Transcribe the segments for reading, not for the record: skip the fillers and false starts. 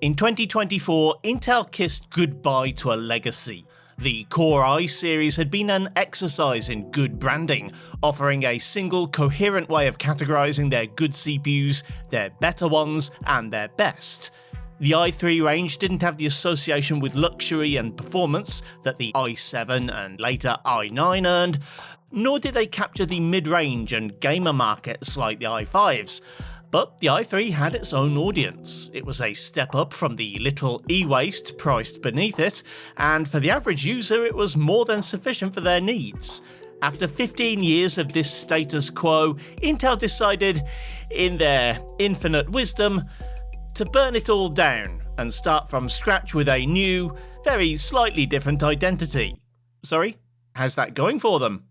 In 2024, Intel kissed goodbye to a legacy. The Core i series had been an exercise in good branding, offering a single coherent way of categorizing their good CPUs, their better ones, and their best. The i3 range didn't have the association with luxury and performance that the i7 and later i9 earned, nor did they capture the mid-range and gamer markets like the i5s. But the i3 had its own audience. It was a step up from the literal e-waste priced beneath it, and for the average user it was more than sufficient for their needs. After 15 years of this status quo, Intel decided, in their infinite wisdom, to burn it all down and start from scratch with a new, very slightly different identity. Sorry? How's that going for them?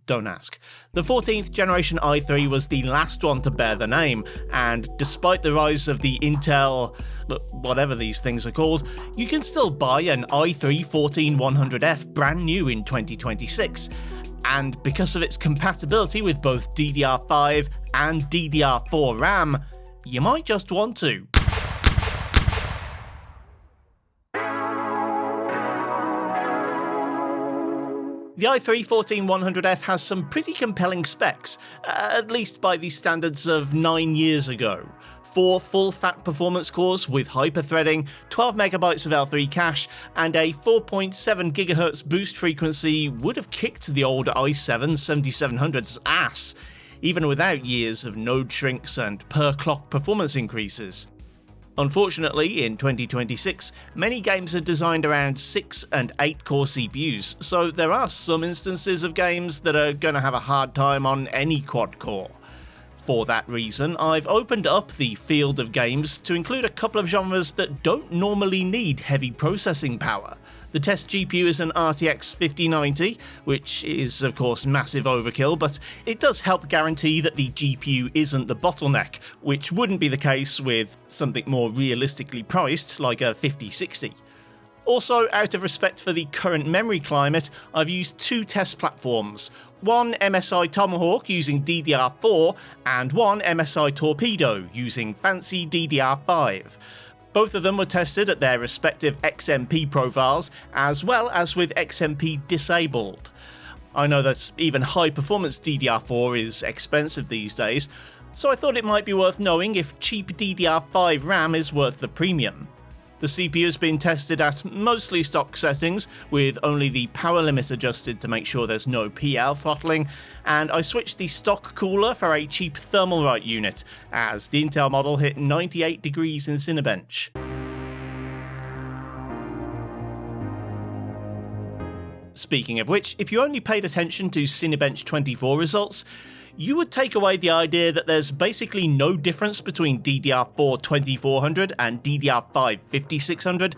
Don't ask. The 14th generation i3 was the last one to bear the name, and despite the rise of the Intel, whatever these things are called, you can still buy an i3 14100F brand new in 2026, and because of its compatibility with both DDR5 and DDR4 RAM, you might just want to. The i3 14100F has some pretty compelling specs, at least by the standards of 9 years ago. 4 full-fat performance cores with hyper-threading, 12MB of L3 cache, and a 4.7 GHz boost frequency would have kicked the old i7 7700's ass, even without years of node shrinks and per-clock performance increases. Unfortunately, in 2026, many games are designed around 6 and 8 core CPUs, so there are some instances of games that are going to have a hard time on any quad core. For that reason, I've opened up the field of games to include a couple of genres that don't normally need heavy processing power. The test GPU is an RTX 5090, which is of course massive overkill, but it does help guarantee that the GPU isn't the bottleneck, which wouldn't be the case with something more realistically priced like a 5060. Also, out of respect for the current memory climate, I've used 2 test platforms, one MSI Tomahawk using DDR4 and one MSI Torpedo using fancy DDR5. Both of them were tested at their respective XMP profiles, as well as with XMP disabled. I know that even high-performance DDR4 is expensive these days, so I thought it might be worth knowing if cheap DDR5 RAM is worth the premium. The CPU has been tested at mostly stock settings, with only the power limit adjusted to make sure there's no PL throttling, and I switched the stock cooler for a cheap Thermalright unit, as the Intel model hit 98 degrees in Cinebench. Speaking of which, if you only paid attention to Cinebench 24 results, you would take away the idea that there's basically no difference between DDR4 2400 and DDR5 5600,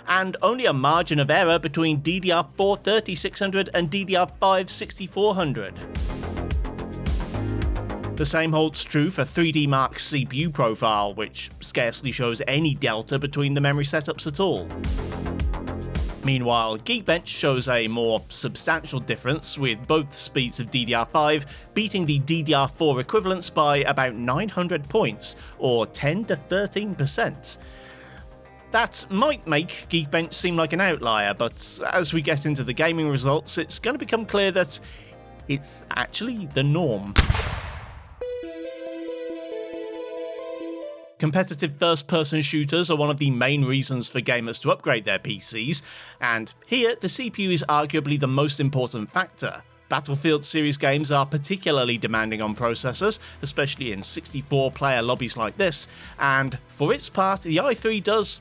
and only a margin of error between DDR4 3600 and DDR5 6400. The same holds true for 3D Mark's CPU profile, which scarcely shows any delta between the memory setups at all. Meanwhile, Geekbench shows a more substantial difference, with both speeds of DDR5 beating the DDR4 equivalents by about 900 points, or 10 to 13%. That might make Geekbench seem like an outlier, but as we get into the gaming results, it's going to become clear that it's actually the norm. Competitive first-person shooters are one of the main reasons for gamers to upgrade their PCs, and here the CPU is arguably the most important factor. Battlefield series games are particularly demanding on processors, especially in 64-player lobbies like this, and for its part the i3 does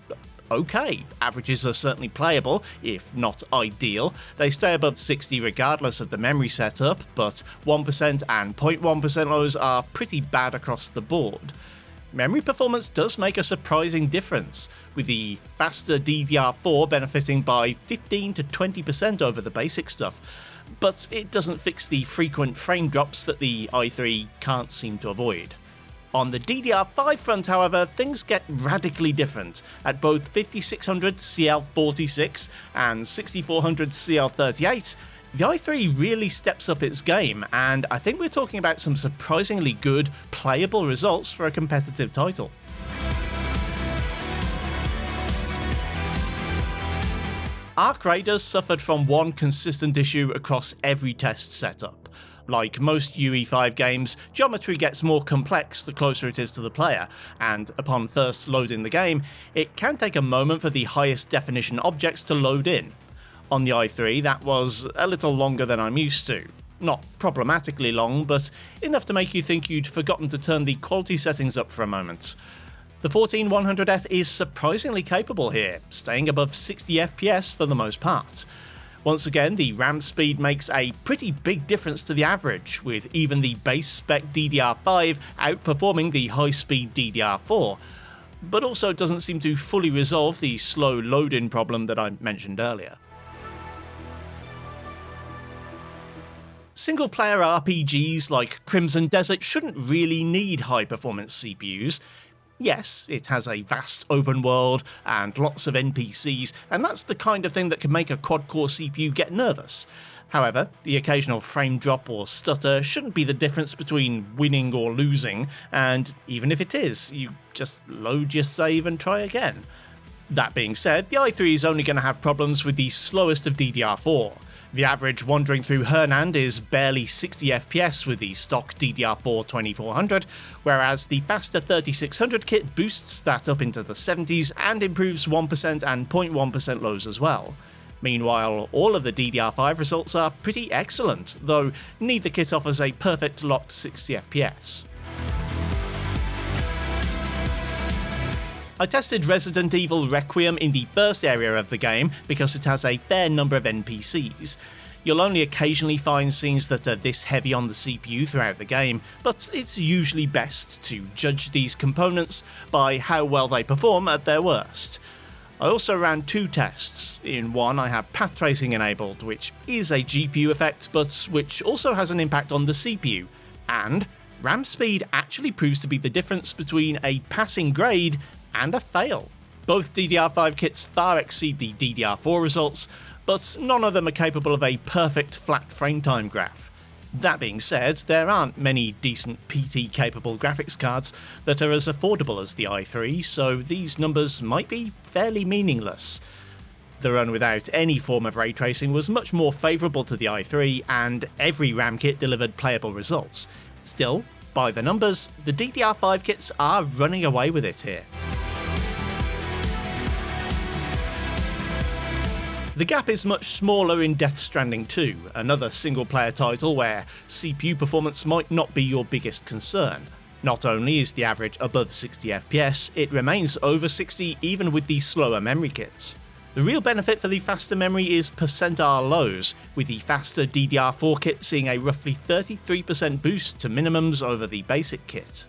okay. Averages are certainly playable, if not ideal. They stay above 60 regardless of the memory setup, but 1% and 0.1% lows are pretty bad across the board. Memory performance does make a surprising difference, with the faster DDR4 benefiting by 15 to 20% over the basic stuff, but it doesn't fix the frequent frame drops that the i3 can't seem to avoid. On the DDR5 front, however, things get radically different. At both 5600 CL46 and 6400 CL38, the i3 really steps up its game, and I think we're talking about some surprisingly good, playable results for a competitive title. Arc Raiders suffered from one consistent issue across every test setup. Like most UE5 games, geometry gets more complex the closer it is to the player, and upon first loading the game, it can take a moment for the highest definition objects to load in. On the i3, that was a little longer than I'm used to. Not problematically long, but enough to make you think you'd forgotten to turn the quality settings up for a moment. The 14100F is surprisingly capable here, staying above 60 FPS for the most part. Once again, the RAM speed makes a pretty big difference to the average, with even the base spec DDR5 outperforming the high-speed DDR4, but also doesn't seem to fully resolve the slow load-in problem that I mentioned earlier. Single-player RPGs like Crimson Desert shouldn't really need high-performance CPUs. Yes, it has a vast open world and lots of NPCs, and that's the kind of thing that can make a quad-core CPU get nervous. However, the occasional frame drop or stutter shouldn't be the difference between winning or losing, and even if it is, you just load your save and try again. That being said, the i3 is only going to have problems with the slowest of DDR4. The average wandering through Hernand is barely 60 FPS with the stock DDR4 2400, whereas the faster 3600 kit boosts that up into the 70s and improves 1% and 0.1% lows as well. Meanwhile, all of the DDR5 results are pretty excellent, though neither kit offers a perfect locked 60 FPS. I tested Resident Evil Requiem in the first area of the game because it has a fair number of NPCs. You'll only occasionally find scenes that are this heavy on the CPU throughout the game, but it's usually best to judge these components by how well they perform at their worst. I also ran two tests. In one I have path tracing enabled, which is a GPU effect but which also has an impact on the CPU, and RAM speed actually proves to be the difference between a passing grade and a fail. Both DDR5 kits far exceed the DDR4 results, but none of them are capable of a perfect flat frame time graph. That being said, there aren't many decent PT-capable graphics cards that are as affordable as the i3, so these numbers might be fairly meaningless. The run without any form of ray tracing was much more favourable to the i3, and every RAM kit delivered playable results. Still, by the numbers, the DDR5 kits are running away with it here. The gap is much smaller in Death Stranding 2, another single-player title where CPU performance might not be your biggest concern. Not only is the average above 60 FPS, it remains over 60 even with the slower memory kits. The real benefit for the faster memory is percentile lows, with the faster DDR4 kit seeing a roughly 33% boost to minimums over the basic kit.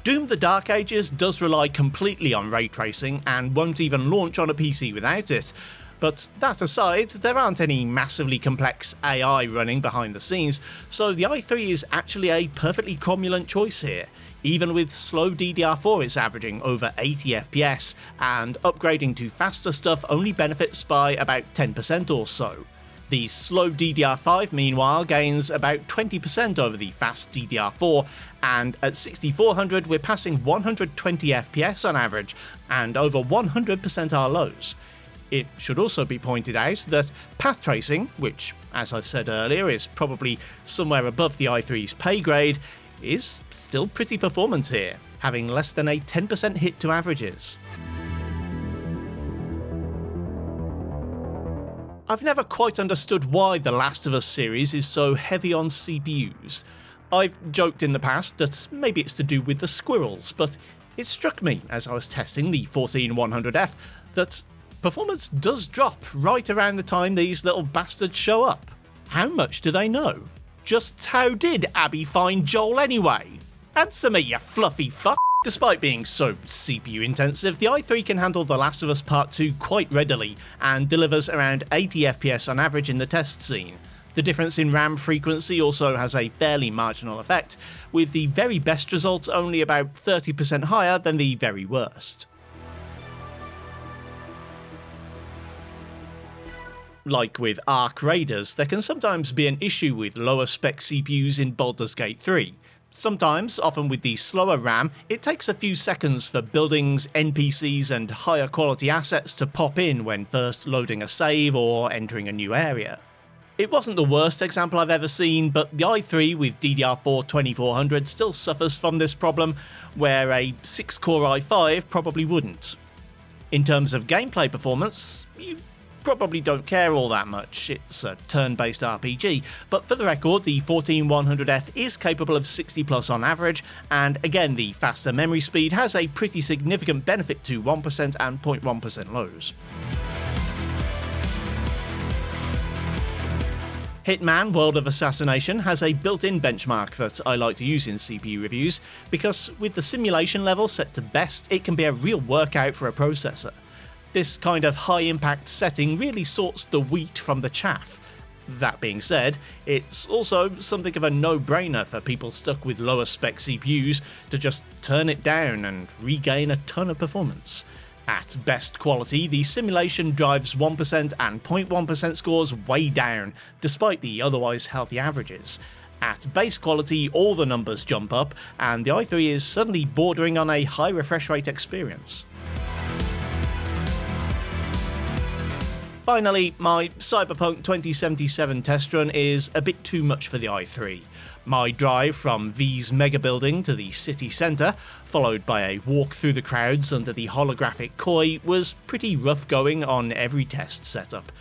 Doom: The Dark Ages does rely completely on ray tracing and won't even launch on a PC without it. But that aside, there aren't any massively complex AI running behind the scenes, so the i3 is actually a perfectly cromulent choice here. Even with slow DDR4 it's averaging over 80 FPS, and upgrading to faster stuff only benefits by about 10% or so. The slow DDR5 meanwhile gains about 20% over the fast DDR4, and at 6400 we're passing 120 FPS on average, and over 100% are lows. It should also be pointed out that path tracing, which as I've said earlier is probably somewhere above the i3's pay grade, is still pretty performant here, having less than a 10% hit to averages. I've never quite understood why the Last of Us series is so heavy on CPUs. I've joked in the past that maybe it's to do with the squirrels, but it struck me as I was testing the 14100F that performance does drop right around the time these little bastards show up. How much do they know? Just how did Abby find Joel anyway? Answer me, you fluffy fuck! Despite being so CPU intensive, the i3 can handle The Last of Us Part 2 quite readily, and delivers around 80 FPS on average in the test scene. The difference in RAM frequency also has a fairly marginal effect, with the very best results only about 30% higher than the very worst. Like with Arc Raiders, there can sometimes be an issue with lower spec CPUs in Baldur's Gate 3. Sometimes, often with the slower RAM, it takes a few seconds for buildings, NPCs and higher quality assets to pop in when first loading a save or entering a new area. It wasn't the worst example I've ever seen, but the i3 with DDR4 2400 still suffers from this problem, where a 6-core i5 probably wouldn't. In terms of gameplay performance, you probably don't care all that much, it's a turn-based RPG, but for the record, the 14100F is capable of 60 plus on average, and again the faster memory speed has a pretty significant benefit to 1% and 0.1% lows. Hitman World of Assassination has a built-in benchmark that I like to use in CPU reviews, because with the simulation level set to best, it can be a real workout for a processor. This kind of high-impact setting really sorts the wheat from the chaff. That being said, it's also something of a no-brainer for people stuck with lower spec CPUs to just turn it down and regain a ton of performance. At best quality, the simulation drives 1% and 0.1% scores way down, despite the otherwise healthy averages. At base quality, all the numbers jump up, and the i3 is suddenly bordering on a high refresh rate experience. Finally, my Cyberpunk 2077 test run is a bit too much for the i3. My drive from V's mega building to the city centre, followed by a walk through the crowds under the holographic koi, was pretty rough going on every test setup.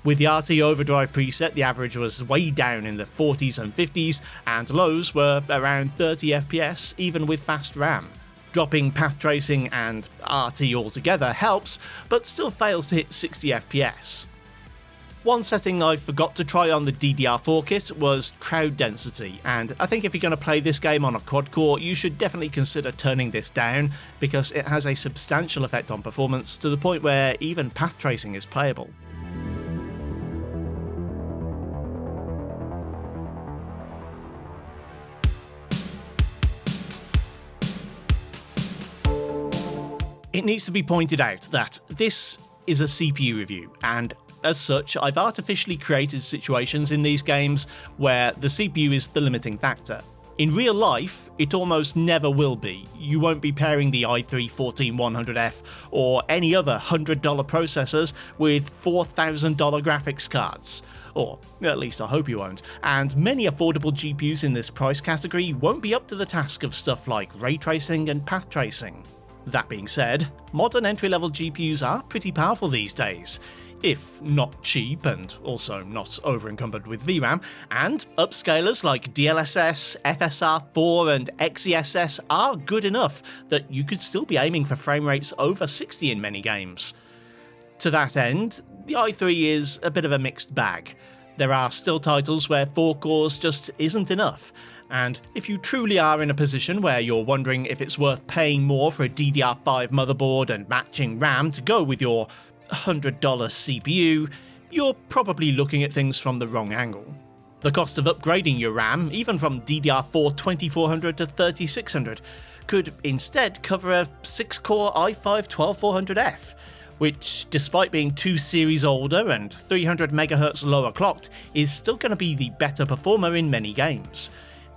With the RT Overdrive preset, the average was way down in the 40s and 50s, and lows were around 30 FPS, even with fast RAM. Dropping path tracing and RT altogether helps, but still fails to hit 60 FPS. One setting I forgot to try on the DDR4 kit was crowd density, and I think if you're going to play this game on a quad-core, you should definitely consider turning this down, because it has a substantial effect on performance to the point where even path tracing is playable. It needs to be pointed out that this is a CPU review, and as such, I've artificially created situations in these games where the CPU is the limiting factor. In real life, it almost never will be. You won't be pairing the i3 14100F or any other $100 processors with $4,000 graphics cards. Or at least I hope you won't. And many affordable GPUs in this price category won't be up to the task of stuff like ray tracing and path tracing. That being said, modern entry-level GPUs are pretty powerful these days, if not cheap and also not over-encumbered with VRAM, and upscalers like DLSS, FSR4 and XeSS are good enough that you could still be aiming for frame rates over 60 in many games. To that end, the i3 is a bit of a mixed bag. There are still titles where 4 cores just isn't enough, and if you truly are in a position where you're wondering if it's worth paying more for a DDR5 motherboard and matching RAM to go with your $100 CPU, you're probably looking at things from the wrong angle. The cost of upgrading your RAM, even from DDR4 2400 to 3600, could instead cover a 6-core i5 12400F, which, despite being 2 series older and 300 MHz lower clocked, is still going to be the better performer in many games.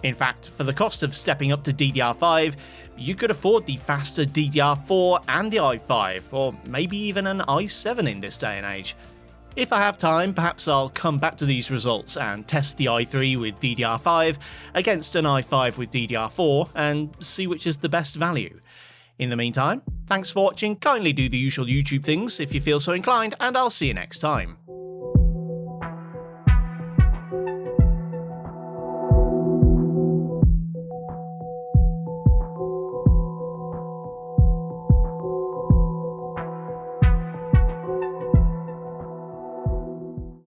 In fact, for the cost of stepping up to DDR5, you could afford the faster DDR4 and the i5, or maybe even an i7 in this day and age. If I have time, perhaps I'll come back to these results and test the i3 with DDR5 against an i5 with DDR4 and see which is the best value. In the meantime, thanks for watching, kindly do the usual YouTube things if you feel so inclined, and I'll see you next time.